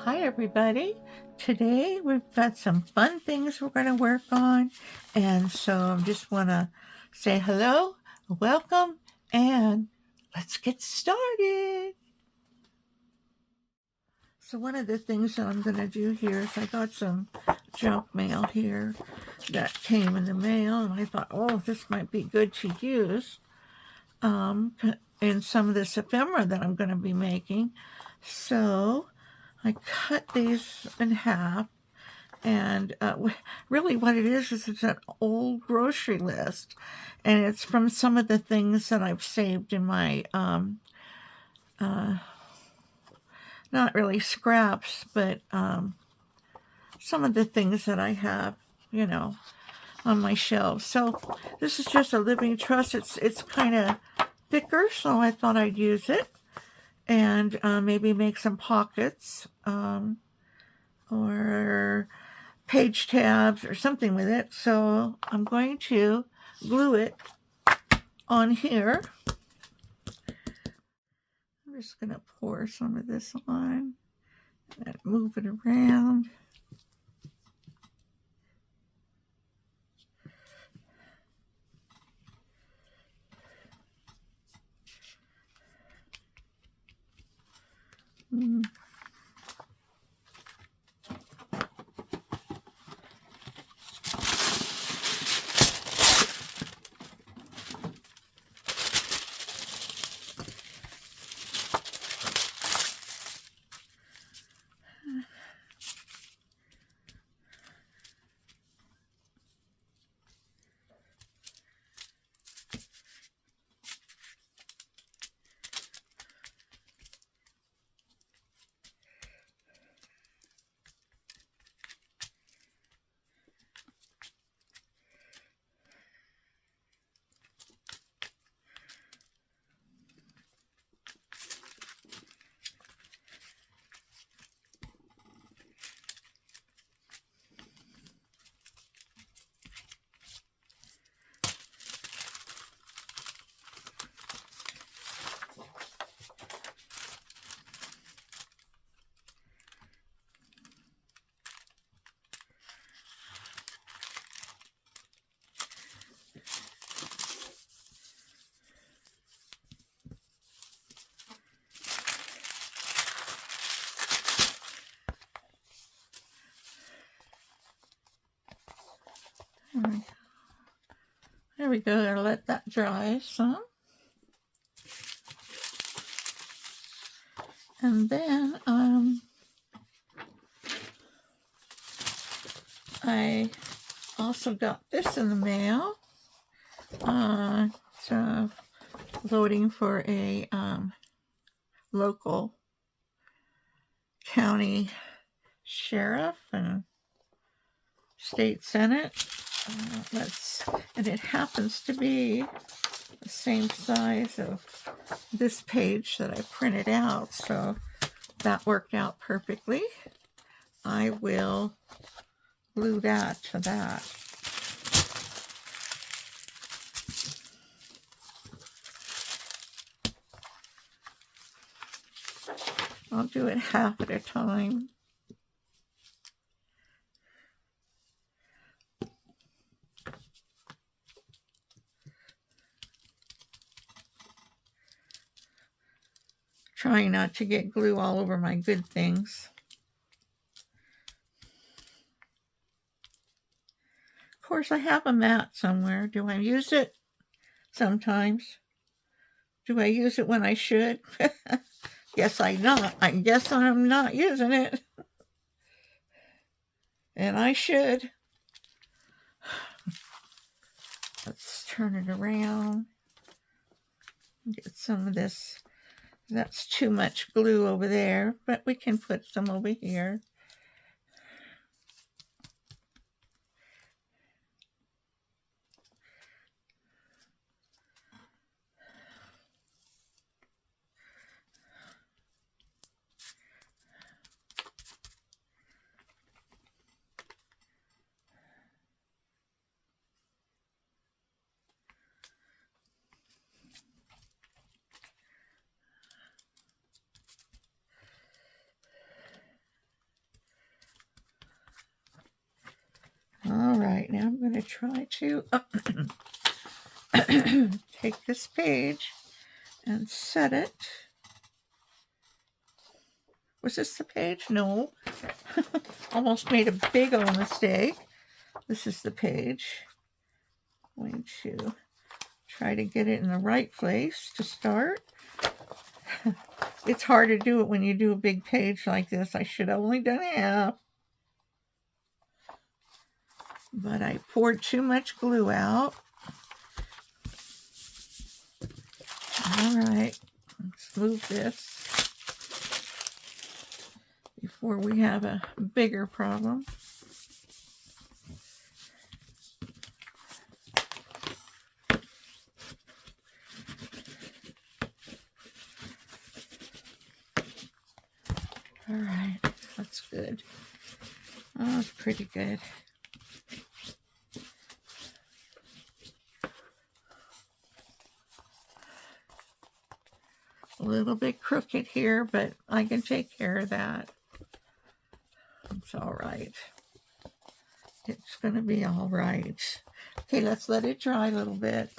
Hi everybody. Today we've got some fun things we're going to work on, and so I just want to say hello, welcome, and let's get started. So one of the things that I'm going to do here is I got some junk mail here that came in the mail, and I thought, oh, this might be good to use in some of this ephemera that I'm going to be making. So I cut these in half, and really what it is it's an old grocery list, and it's from some of the things that I've saved in my not really scraps, but some of the things that I have, on my shelves. So this is just a living trust. It's kind of thicker, so I thought I'd use it and maybe make some pockets or page tabs or something with it. So I'm going to glue it on here. I'm just going to pour some of this on and move it around. There we go. I'll let that dry some. And then I also got this in the mail. It's loading for a local county sheriff and state senate. And it happens to be the same size of this page that I printed out, so that worked out perfectly. I will glue that to that. I'll do it half at a time. Trying not to get glue all over my good things. Of course, I have a mat somewhere. Do I use it? Sometimes. Do I use it when I should? Guess I not. I guess I'm not using it. And I should. Let's turn it around. Get some of this. That's too much glue over there, but we can put some over here. going to try to take this page and set it. Was this the page? No. Almost made a big old mistake. This is the page. I'm going to try to get it in the right place to start. It's hard to do it when you do a big page like this. I should have only done half. But I poured too much glue out. All right, let's move this before we have a bigger problem. All right, that's good. Oh, it's pretty good. A little bit crooked here, but I can take care of that. It's all right. It's going to be all right. Okay, let's let it dry a little bit.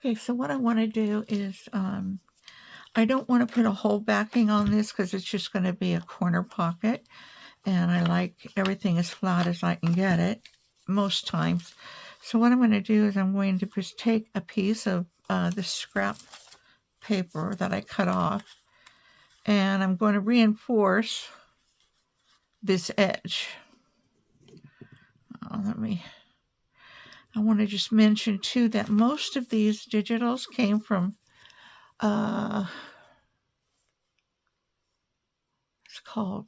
Okay, so what I want to do is, I don't want to put a whole backing on this because it's just going to be a corner pocket. And I like everything as flat as I can get it most times. So what I'm going to do is I'm going to just take a piece of the scrap paper that I cut off, and I'm going to reinforce this edge. I want to just mention too that most of these digitals came from it's called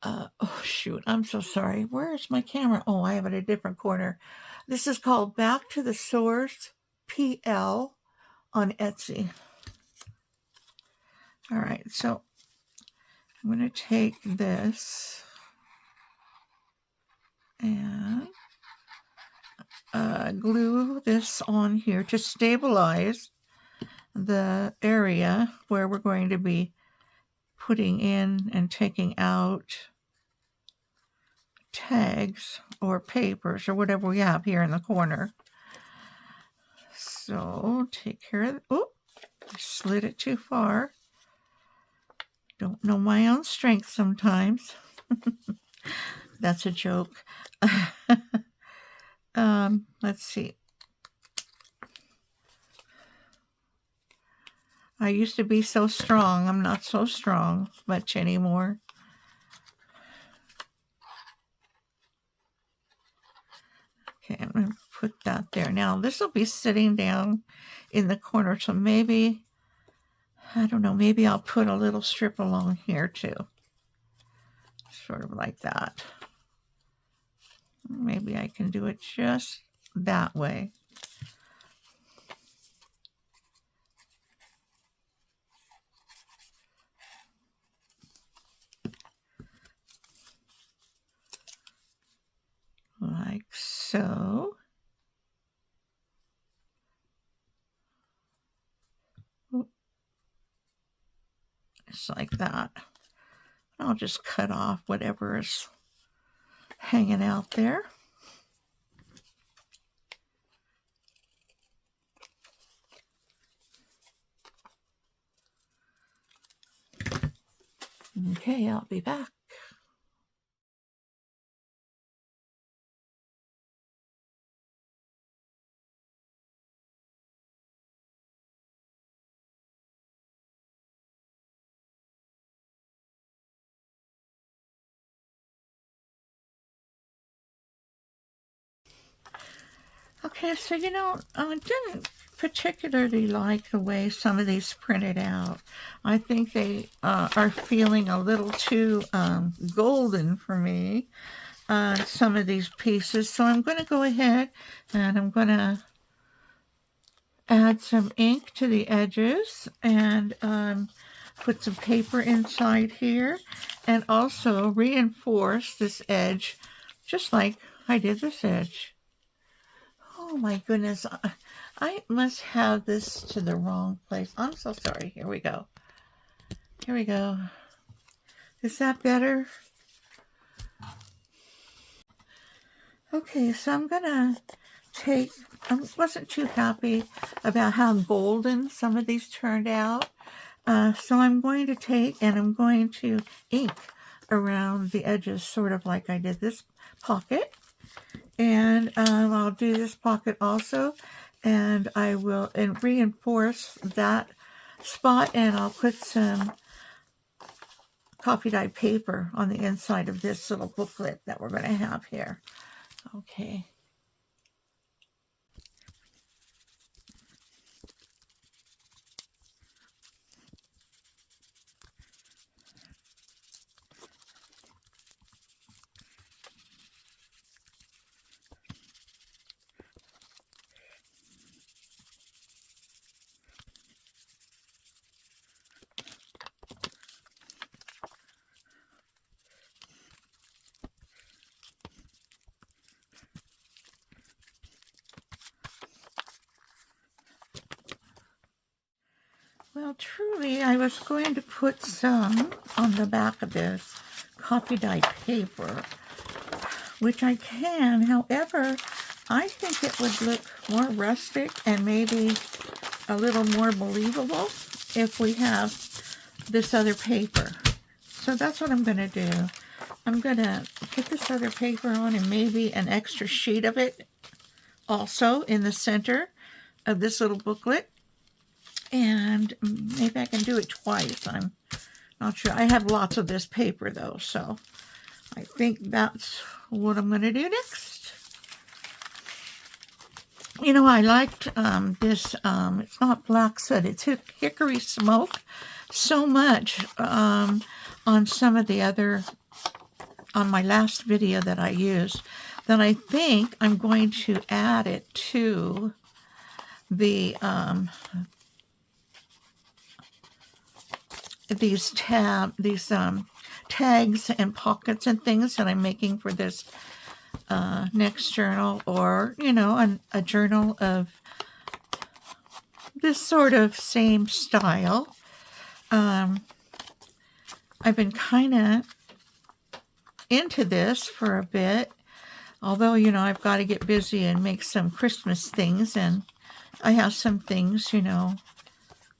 oh shoot, I'm so sorry. Where's my camera? Oh, I have it in a different corner. This is called Back to the Source PL on Etsy. All right, so I'm going to take this and glue this on here to stabilize the area where we're going to be putting in and taking out tags or papers or whatever we have here in the corner. So take care of, oh, I slid it too far. Don't know my own strength sometimes. That's a joke. Let's see. I used to be so strong. I'm not so strong much anymore. Okay, I'm going to put that there. Now, this will be sitting down in the corner, so maybe, I don't know, maybe I'll put a little strip along here too. Sort of like that. Maybe I can do it just that way. Like so. Just like that. I'll just cut off whatever is hanging out there. Okay, I'll be back. Okay, so I didn't particularly like the way some of these printed out. I think they are feeling a little too golden for me, some of these pieces. So I'm going to go ahead and I'm going to add some ink to the edges and put some paper inside here and also reinforce this edge just like I did this edge. Oh my goodness, I must have this to the wrong place. I'm so sorry. Here we go. Here we go. Is that better? Okay, so I'm gonna take, I wasn't too happy about how golden some of these turned out. So I'm going to take and I'm going to ink around the edges, sort of like I did this pocket. And I'll do this pocket also, and I will reinforce that spot, and I'll put some coffee dye paper on the inside of this little booklet that we're going to have here. Okay. Well, truly, I was going to put some on the back of this coffee dye paper, which I can. However, I think it would look more rustic and maybe a little more believable if we have this other paper. So that's what I'm going to do. I'm going to put this other paper on and maybe an extra sheet of it also in the center of this little booklet. And maybe I can do it twice. I'm not sure. I have lots of this paper though, so I think that's what I'm going to do next. I liked this, it's not black soot, it's hickory smoke so much on some of the other, on my last video that I used, that I think I'm going to add it to the these tags and pockets and things that I'm making for this next journal, or, you know, a journal of this sort of same style. I've been kind of into this for a bit, although, you know, I've got to get busy and make some Christmas things, and I have some things, you know,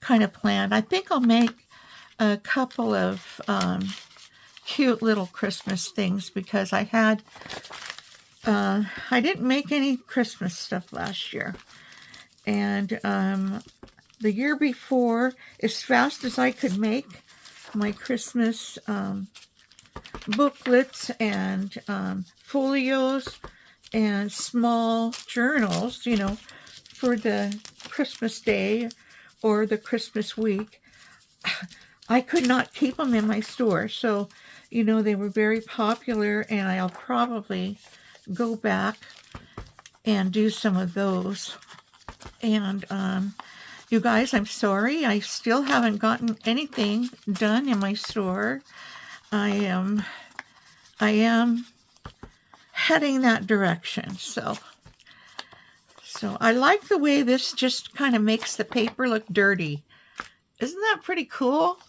kind of planned. I think I'll make a couple of cute little Christmas things, because I didn't make any Christmas stuff last year, and the year before, as fast as I could make my Christmas booklets and folios and small journals, you know, for the Christmas day or the Christmas week, I could not keep them in my store. So, you know, they were very popular, and I'll probably go back and do some of those. And you guys, I'm sorry, I still haven't gotten anything done in my store. I am heading that direction. So I like the way this just kind of makes the paper look dirty. Isn't that pretty cool?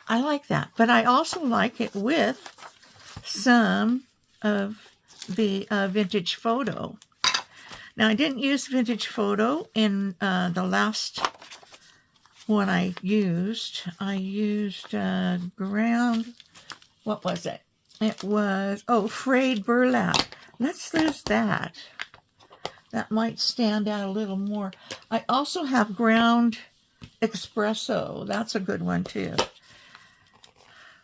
I like that. But I also like it with some of the vintage photo. Now, I didn't use vintage photo in the last one I used. I used ground, what was it? It was, frayed burlap. Let's use that. That might stand out a little more. I also have ground espresso. That's a good one too.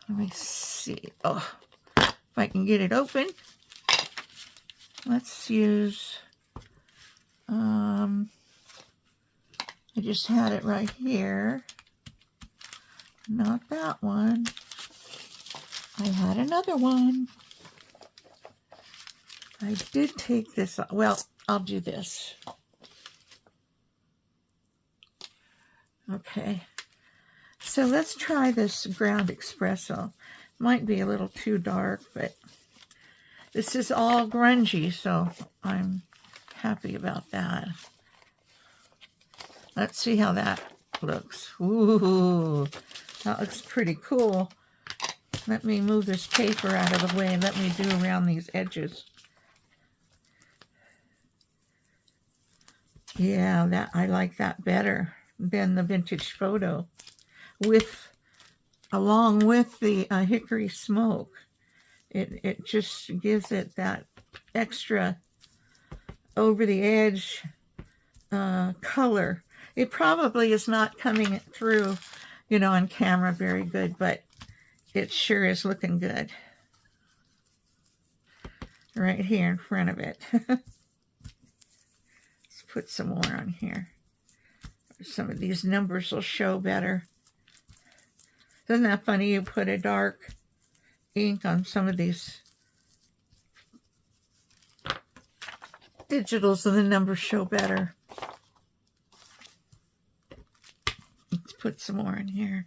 Let me see. Oh, if I can get it open. Let's use, I just had it right here. Not that one. I had another one. I did take this off. Well, I'll do this. Okay. So let's try this ground espresso. Might be a little too dark, but this is all grungy, so I'm happy about that. Let's see how that looks. Ooh, that looks pretty cool. Let me move this paper out of the way and let me do around these edges. Yeah, I like that better than the vintage photo, along with the hickory smoke. It just gives it that extra over the edge color. It probably is not coming through, you know, on camera very good, but it sure is looking good. Right here in front of it. Let's put some more on here. Some of these numbers will show better. Isn't that funny? You put a dark ink on some of these digitals and the numbers show better. Let's put some more in here.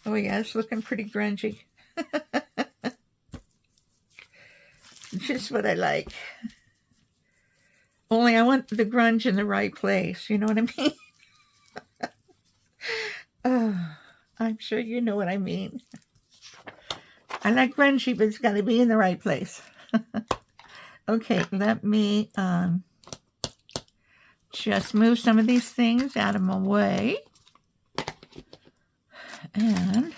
Oh yeah, it's looking pretty grungy. Just what I like. Only I want the grunge in the right place. You know what I mean? Oh, I'm sure you know what I mean. I like grungy, but it's got to be in the right place. Okay, let me just move some of these things out of my way. And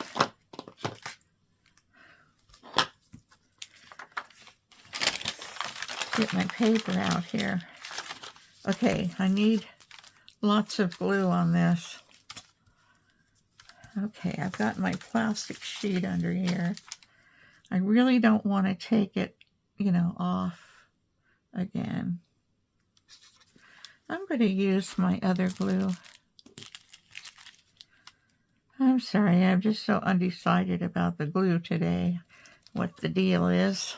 get my paper out here. Okay, I need lots of glue on this. Okay, I've got my plastic sheet under here. I really don't want to take it, you know, off again. I'm going to use my other glue. I'm sorry, I'm just so undecided about the glue today, what the deal is.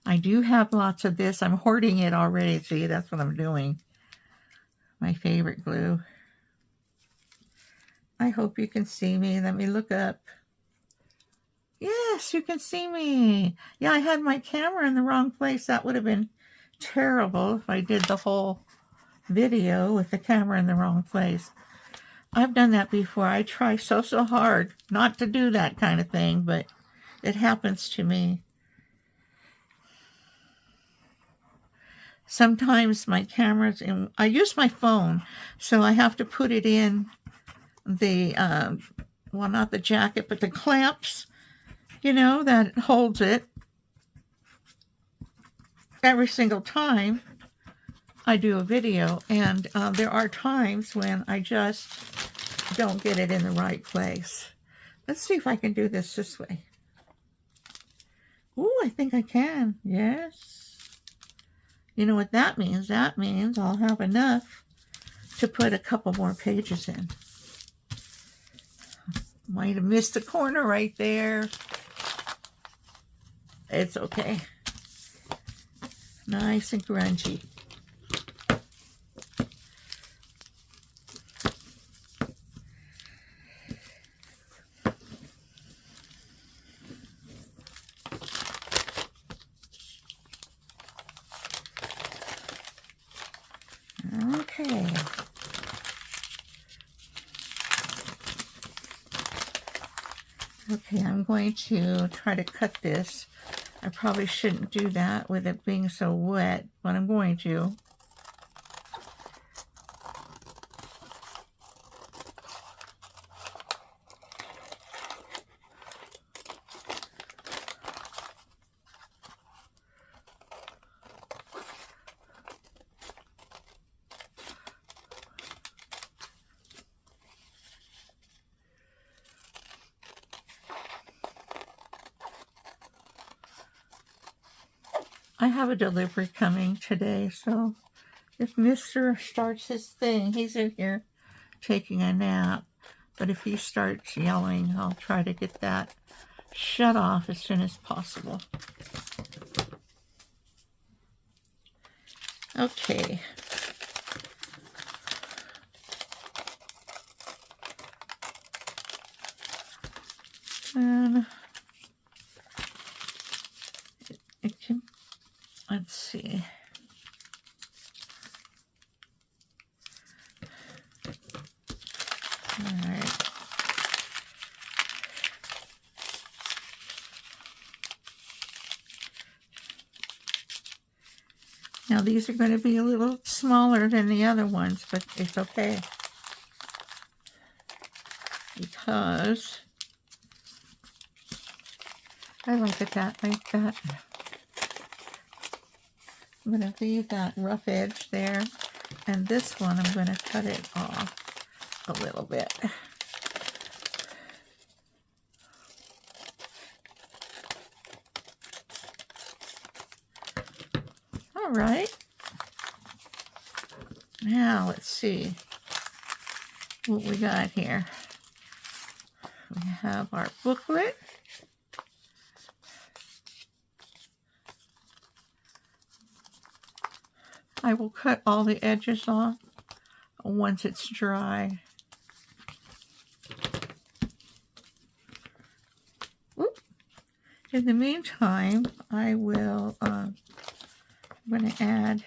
I do have lots of this. I'm hoarding it already. See, that's what I'm doing. My favorite glue. I hope you can see me. Let me look up. Yeah, Yes, you can see me. Yeah, I had my camera in the wrong place. That would have been terrible if I did the whole video with the camera in the wrong place. I've done that before. I try so hard not to do that kind of thing, but it happens to me. Sometimes my camera's in, I use my phone, so I have to put it in the, well, not the jacket, but the clamps, you know, that holds it. Every single time I do a video, and there are times when I just don't get it in the right place. Let's see if I can do this way. Ooh, I think I can. Yes. You know what that means? That means I'll have enough to put a couple more pages in. Might have missed the corner right there. It's okay. Nice and grungy. Okay. Okay, I'm going to try to cut this. I probably shouldn't do that with it being so wet, but I'm going to. I have a delivery coming today, so if Mr. starts his thing, he's in here taking a nap, but if he starts yelling, I'll try to get that shut off as soon as possible. Okay. And it can, let's see. All right. Now these are going to be a little smaller than the other ones, but it's okay. Because I like it like that. I'm going to leave that rough edge there. And this one, I'm going to cut it off a little bit. All right. Now, let's see what we got here. We have our booklet. I will cut all the edges off once it's dry. Whoop. In the meantime, I will, I'm going to add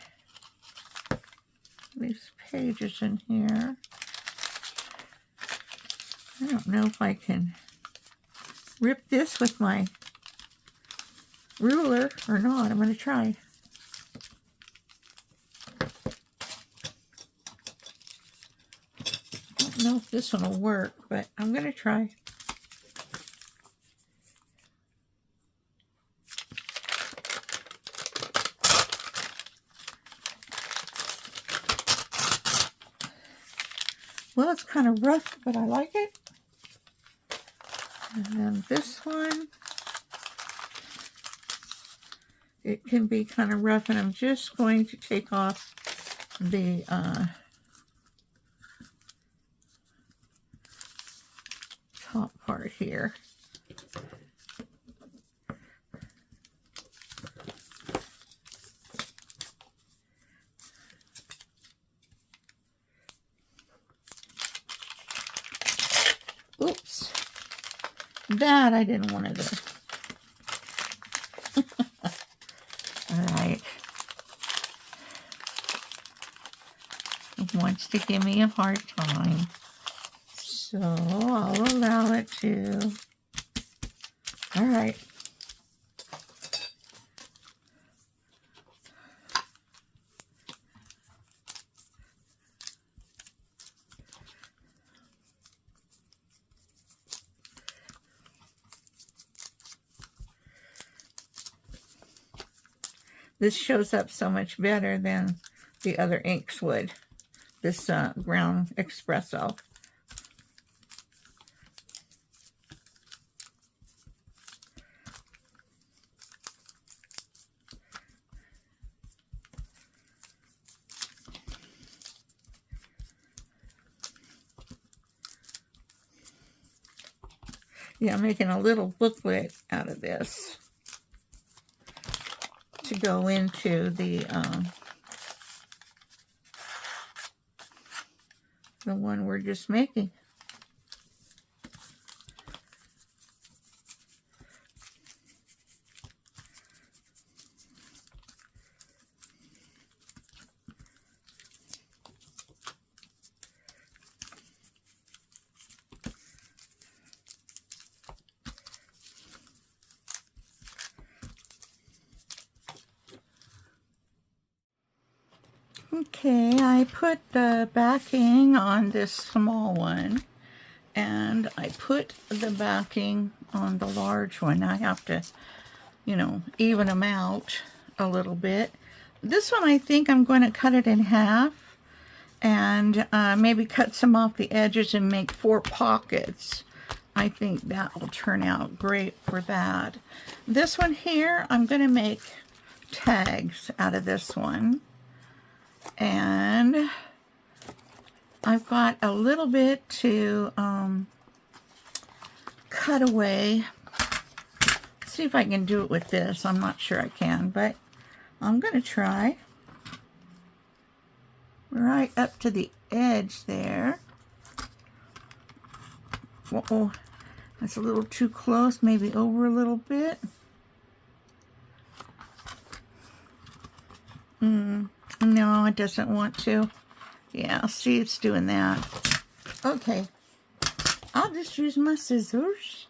these pages in here. I don't know if I can rip this with my ruler or not. I'm going to try. I don't know if this one will work, but I'm going to try. Well, it's kind of rough, but I like it. And then this one, it can be kind of rough, and I'm just going to take off the top part here. Oops, that I didn't want to do. to give me a hard time. So I'll allow it to. All right. This shows up so much better than the other inks would. This brown espresso. Yeah, I'm making a little booklet out of this to go into the one we're just making. Okay, I put the backing on this small one, and I put the backing on the large one. I have to, you know, even them out a little bit. This one, I think I'm going to cut it in half and maybe cut some off the edges and make 4 pockets. I think that will turn out great for that. This one here, I'm going to make tags out of this one. And I've got a little bit to cut away. See if I can do it with this. I'm not sure I can, but I'm going to try. Right up to the edge there. Uh-oh, that's a little too close. Maybe over a little bit. No, it doesn't want to. Yeah, see, it's doing that. Okay, I'll just use my scissors.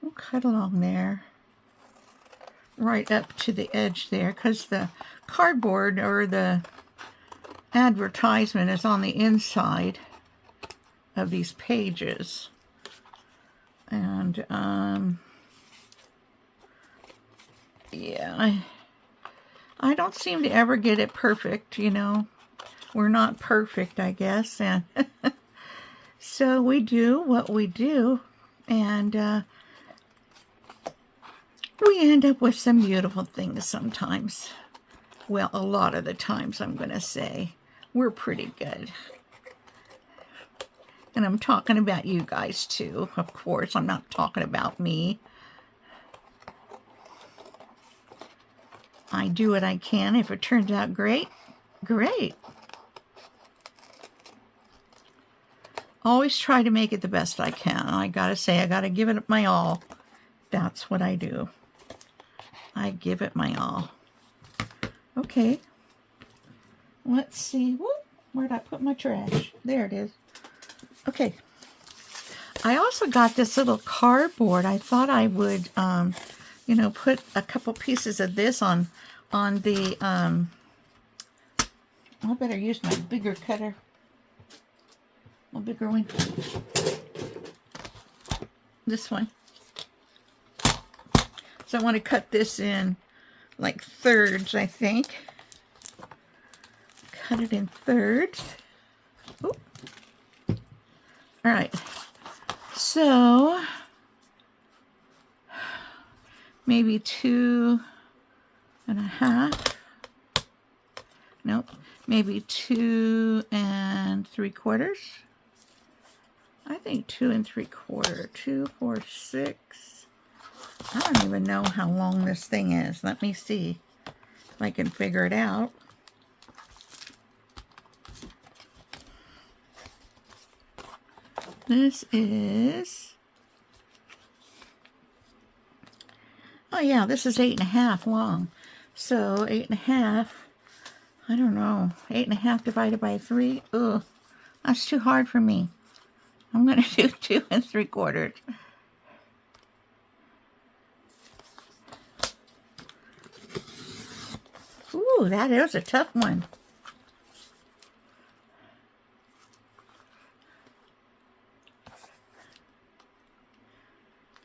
We'll cut along there. Right up to the edge there, because the cardboard or the advertisement is on the inside of these pages. And, yeah, I don't seem to ever get it perfect, you know. We're not perfect, I guess. And so we do what we do. And we end up with some beautiful things sometimes. Well, a lot of the times, I'm going to say. We're pretty good. And I'm talking about you guys, too. Of course, I'm not talking about me. I do what I can. If it turns out great, great. Always try to make it the best I can. I gotta say, I gotta give it my all. That's what I do. I give it my all. Okay. Let's see. Whoop, where'd I put my trash? There it is. Okay. I also got this little cardboard. I thought I would, you know, put a couple pieces of this on the, I better use my bigger cutter. A bigger one. This one. So I want to cut this in like thirds, I think. Cut it in thirds. Ooh. All right. So maybe 2.5. Nope. Maybe 2 3/4. I think 2 3/4. 2, 4, 6. I don't even know how long this thing is. Let me see if I can figure it out. This is, oh yeah, this is 8.5 long. So 8.5, I don't know, 8.5 divided by 3. Ugh, that's too hard for me. I'm going to do 2 3/4. Ooh, that is a tough one.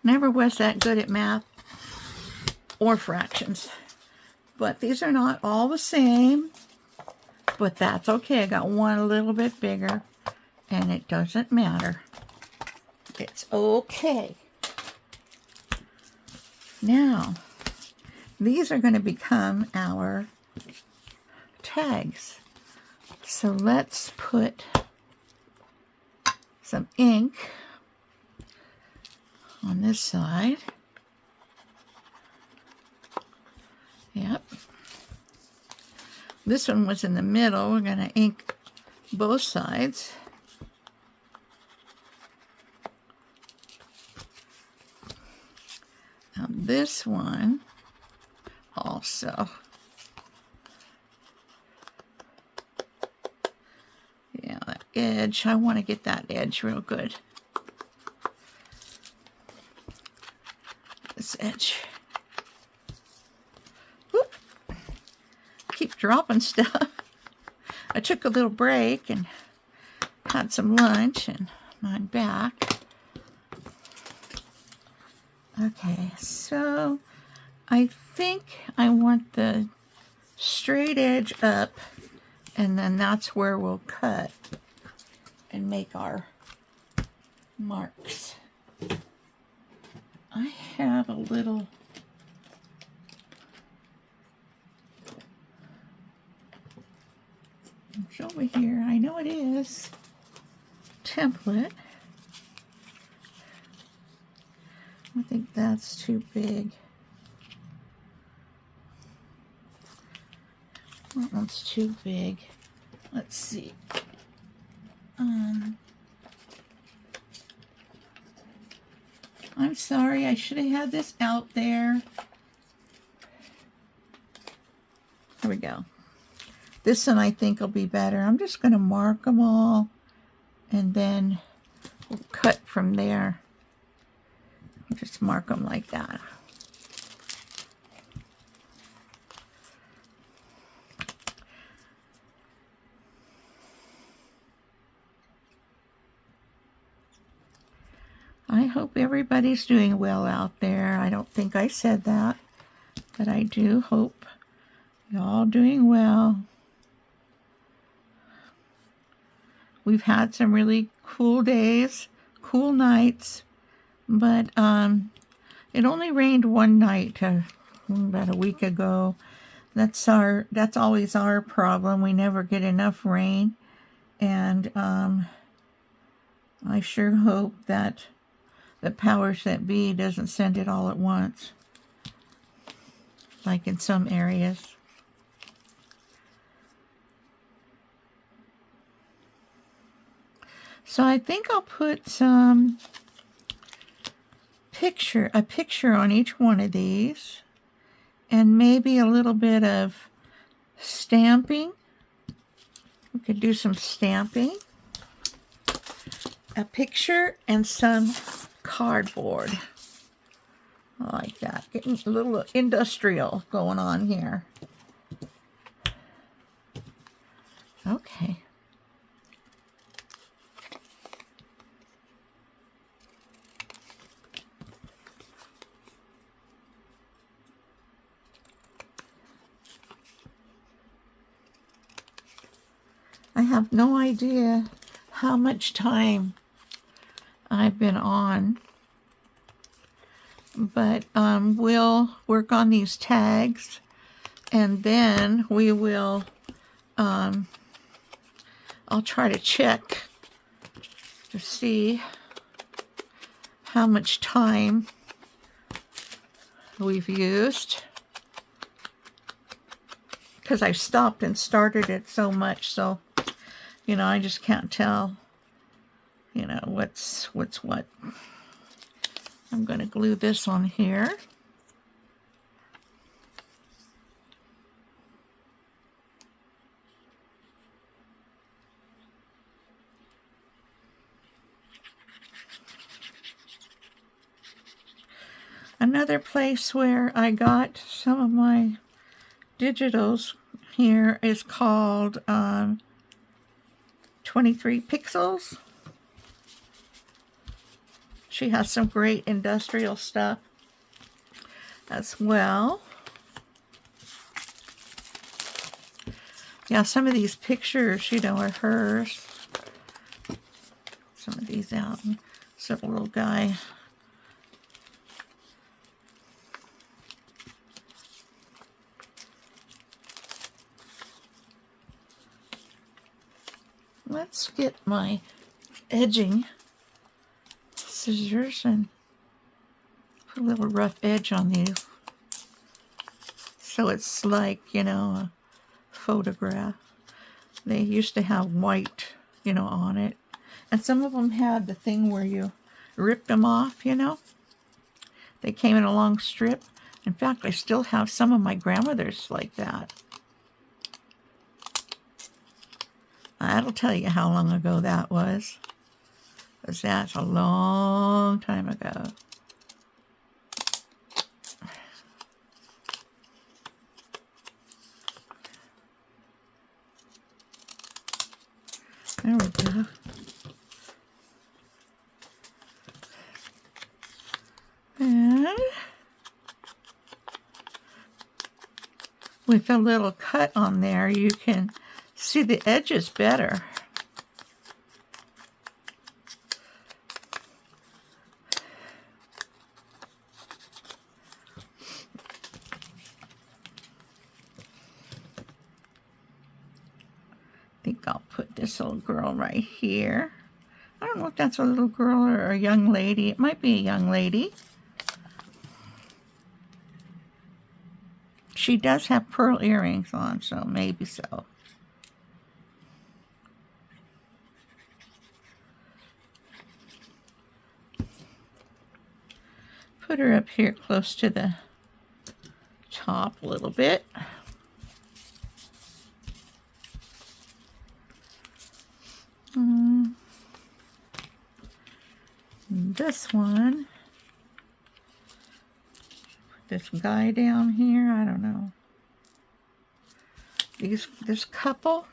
Never was that good at math or fractions. But these are not all the same. But that's okay. I got one a little bit bigger. And it doesn't matter. It's okay. Now, these are going to become our tags. So let's put some ink on this side. Yep. This one was in the middle. We're going to ink both sides. Now this one also. Yeah, that edge. I want to get that edge real good. This edge. Whoop. Keep dropping stuff. I took a little break and had some lunch, and I'm back. Okay, so I think I want the straight edge up, and then that's where we'll cut and make our marks. I have a little it's over here. I know it is template. I think that's too big. That one's too big. Let's see. I'm sorry, I should have had this out there. Here we go. This one I think will be better. I'm just going to mark them all, and then we'll cut from there. Just mark them like that. I hope everybody's doing well out there. I don't think I said that, but I do hope you're all doing well. We've had some really cool days, cool nights, but it only rained one night about a week ago. That's always our problem. We never get enough rain, and I sure hope that the powers that be doesn't send it all at once, like in some areas. So I think I'll put some a picture on each one of these, and maybe a little bit of stamping. We could do some stamping, a picture, and some cardboard. I like that. Getting a little industrial going on here. Okay. I have no idea how much time I've been on, but we'll work on these tags, and then we will I'll try to check to see how much time we've used, because I stopped and started it so much, so I just can't tell, what's what. I'm going to glue this on here. Another place where I got some of my digitals here is called 23 Pixels. She has some great industrial stuff as well. Yeah, some of these pictures, are hers. Some of these out. Some little guy. Let's get my edging scissors and put a little rough edge on these. So it's like, a photograph. They used to have white, on it. And some of them had the thing where you ripped them off, They came in a long strip. In fact, I still have some of my grandmother's like that. That'll tell you how long ago that was. Because that's a long time ago. There we go. And with a little cut on there, you can see the edges better. I think I'll put this little girl right here. I don't know if that's a little girl or a young lady. It might be a young lady. She does have pearl earrings on, so maybe so. Put her up here close to the top a little bit. This one, put this guy down here. I don't know. This couple.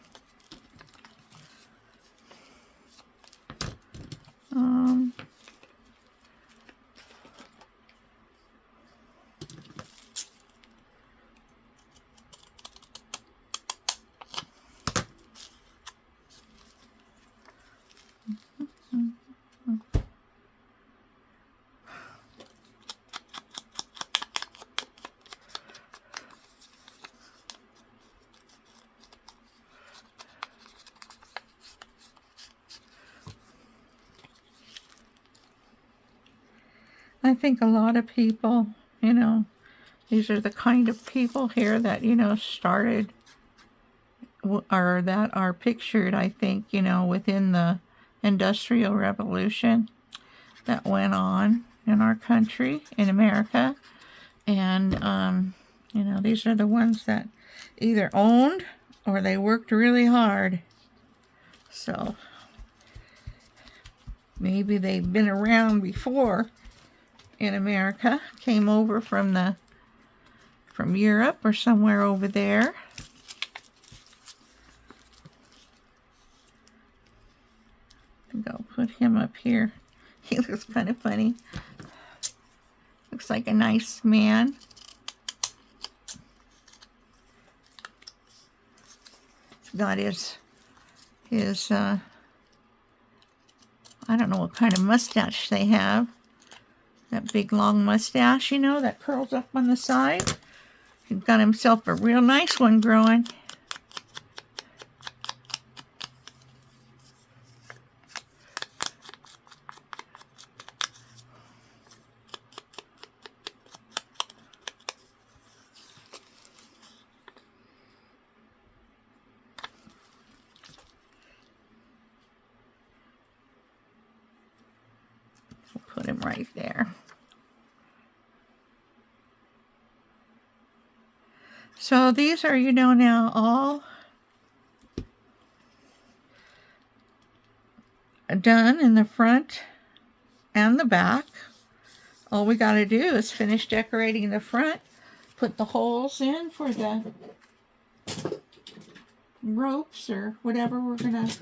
I think a lot of people, these are the kind of people here that, started or that are pictured, I think, within the Industrial Revolution that went on in our country, in America. And, these are the ones that either owned or they worked really hard. So maybe they've been around before in America, came over from Europe or somewhere over there. I think I'll put him up here. He looks kind of funny. Looks like a nice man. He's got his I don't know what kind of mustache they have. That big long mustache, that curls up on the side. He's got himself a real nice one growing. We'll put him right there. So these are, now all done in the front and the back. all we got to do is finish decorating the front, put the holes in for the ropes or whatever we're going to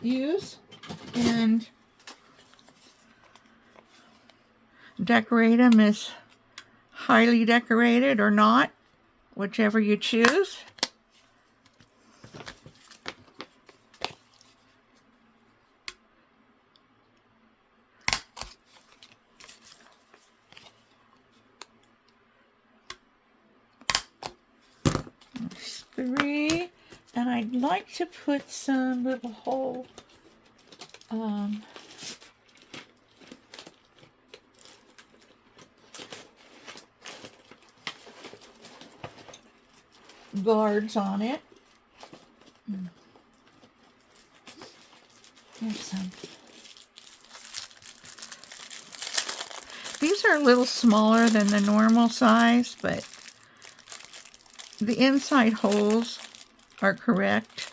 use, and decorate them as highly decorated or not, whichever you choose. There's 3, and I'd like to put some little hole guards on it. Here's some. These are a little smaller than the normal size, but the inside holes are correct.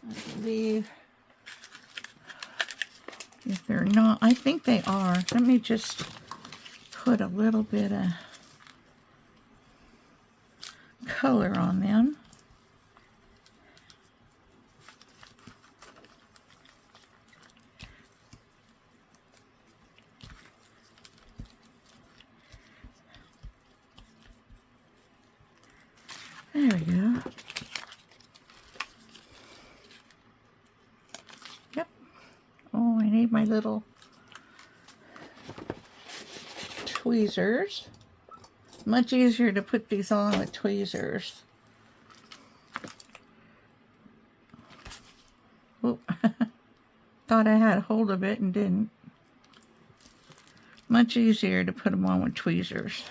I believe if they're not, I think they are. Let me just put a little bit of color on them. There we go. Yep. Oh, I need my little tweezers. Much easier to put these on with tweezers. Oh, thought I had hold of it and didn't. Much easier to put them on with tweezers.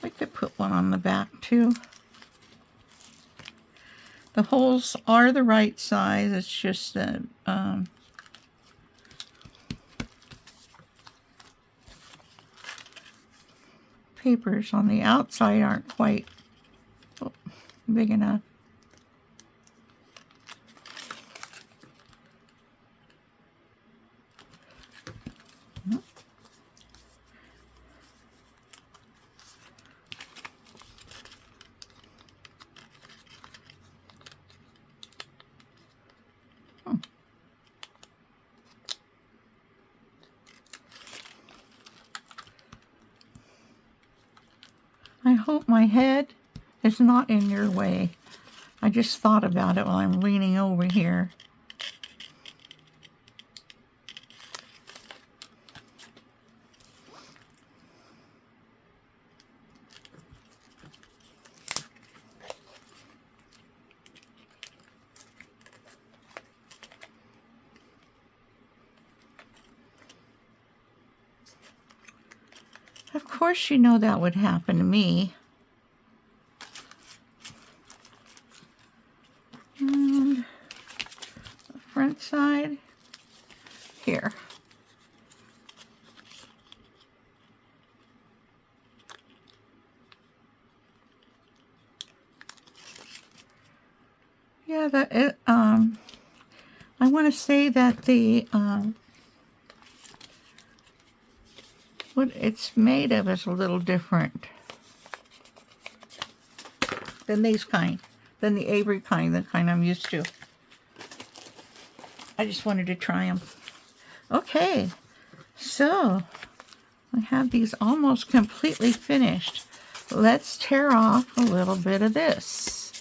I could put one on the back too. The holes are the right size. It's just that papers on the outside aren't quite big enough. I hope my head is not in your way. I just thought about it while I'm leaning over here. Of course, you know that would happen to me. And the front side here. Yeah, I want to say that the what it's made of is a little different than these kind, than the Avery kind, the kind I'm used to. I just wanted to try them. Okay, so I have these almost completely finished. Let's tear off a little bit of this.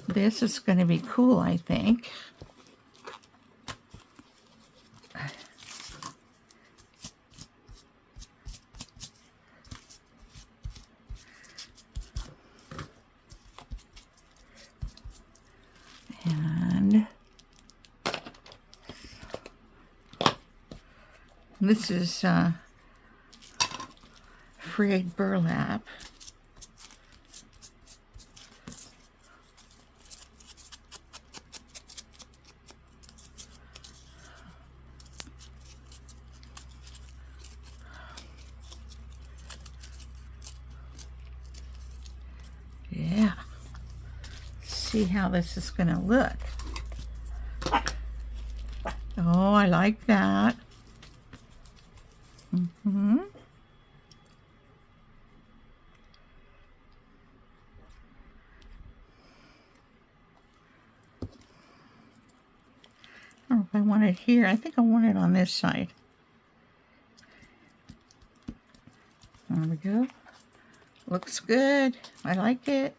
This is going to be cool, I think. And this is frayed burlap. see how this is going to look. Oh, I like that. I don't know if I want it here. I think I want it on this side. There we go. Looks good. I like it.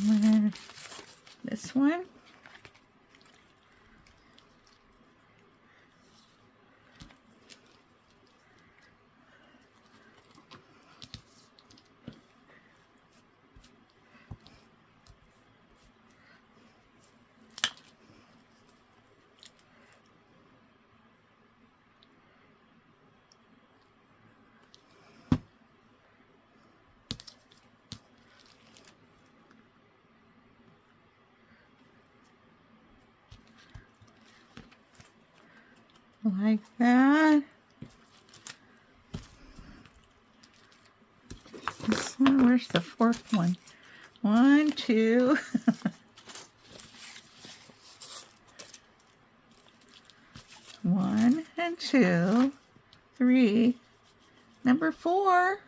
And then this one. Like that. This one, where's the fourth one? 1, 2. 1 and 2, 3. Number 4,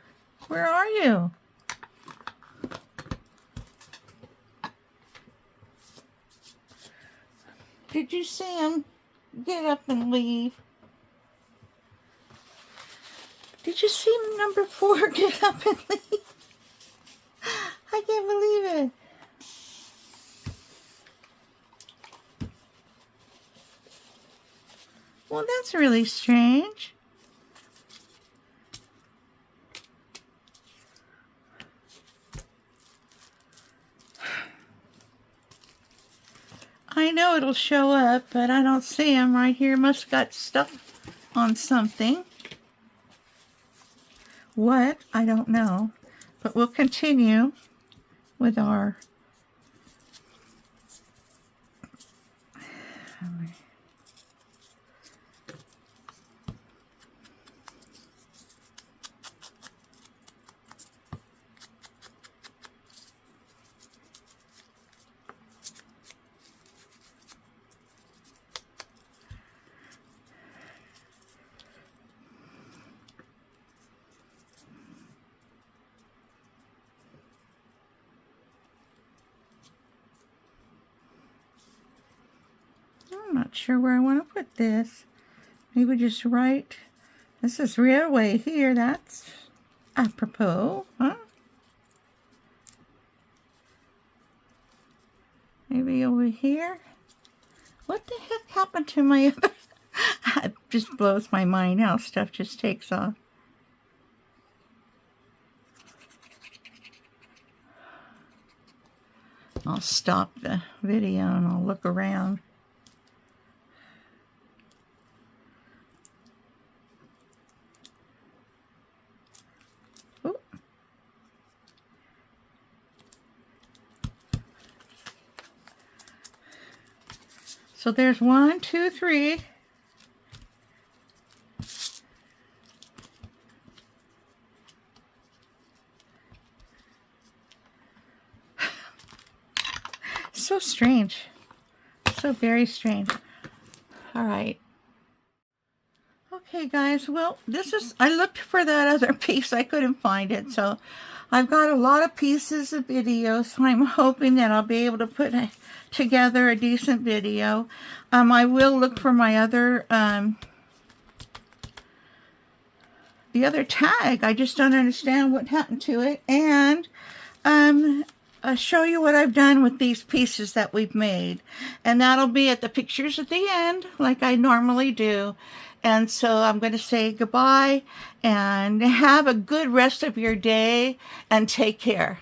where are you? Did you see him get up and leave? Did you see number 4 get up and leave? I can't believe it. Well, that's really strange. I know it'll show up, but I don't see him right here. Must have got stuck on something. What? I don't know. But we'll continue with our... I'm not sure where I want to put this. Maybe just right. This is railway here. That's apropos, huh? Maybe over here. What the heck happened to my other? It just blows my mind how stuff just takes off. I'll stop the video and I'll look around. So there's 1, 2, 3. So strange. So very strange. All right. Okay, guys. Well, I looked for that other piece. I couldn't find it. So I've got a lot of pieces of video. So I'm hoping that I'll be able to put together a decent video. I will look for my other, the other tag. I just don't understand what happened to it. And I'll show you what I've done with these pieces that we've made. And that'll be at the pictures at the end, like I normally do. And so I'm going to say goodbye and have a good rest of your day and take care.